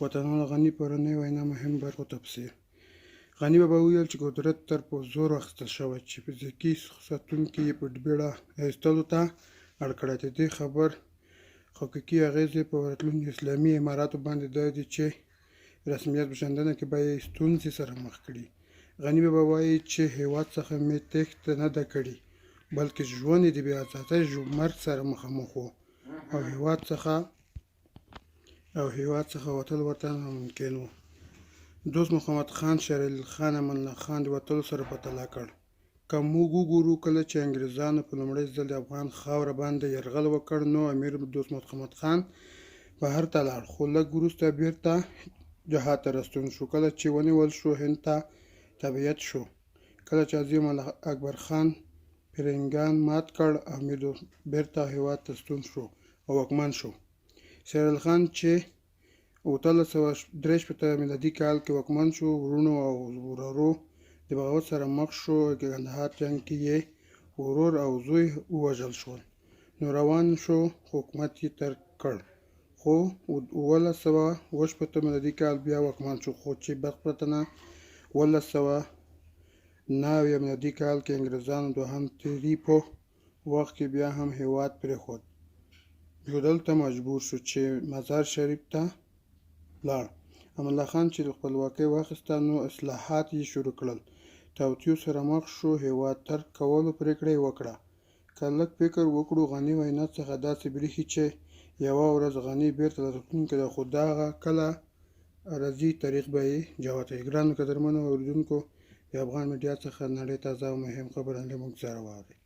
وطنوال غني پرونۍ وینا مهم برخو تفسیر. غني بابا وویل چې قدرت تر په زور اخیستل شوی چې فزیکي ساتونکي یې په بیړه ایستلو ته اړ کړی. د دې خبر حقیقي اغېزې په راتلونکي اسلامي اماراتو باندې دا دي چې رسمیت پېژندنه کې به یې ستونزې سره مخ کړي. غني بابا وایي چې هېواد څخه مې تېښته نه ده کړې، بلکې ژوند یې د بې ازادۍ مرګ سره مخامخ و او هېواد څخه وتل ورته ناممکن و. دوست محمد خان شېر علي خان امان الله خان د وتلو سره په تله کړ. که موږ وګورو کله چې انګریزانو په لومړي ځل د افغان خاوره باندې یرغل وکړ نو امیر دوست محمد خان بهر ته لاړ، خو لږ وروسته بیرته جهاد ته راستون شو. کله چې ونیول شو هند ته تبعید شو. کله چې عظیم اکبر خان پرنګیان مات کړ امیر بیرته هېواد ته ستون شو او واکمن شو. شېر علي خان چې 1863 میلادي کال کې واکمن شو، ورونو او ورورو د بغاوت سره مخ شو. کندهار جنګ کې یې ورور او زوی ووژل شول، نو روان شو حکومت یې ترک کړ، خو 1918 میلادي کال بیا واکمن شو، خو چې بدبختانه 1990 میلادي کال کې انګریزانو دوهم تیري په وخت کې بیا هم هېواد پرېښود. پرېښودلو ته مجبور شو چې مزار شریف ته لاړ. امان الله خان چې د خپلواکۍ واخیسته نو اصلاحات یې شروع کړل. توطیو سره مخ شو، هېواد ترک کولو پرېکړه یې وکړه. که لږ فکر وکړو غني وینا څخه داسې برېښي چې یوه ورځ غني بیرته راتلونکی ده، خو دغه کله راځي تاریخ به یې جوت وي. ګرانو قدرمنو اورېدونکو، د افغان میډیا څخه نړۍ تازه او مهم خبرونه له موږ سره واورئ.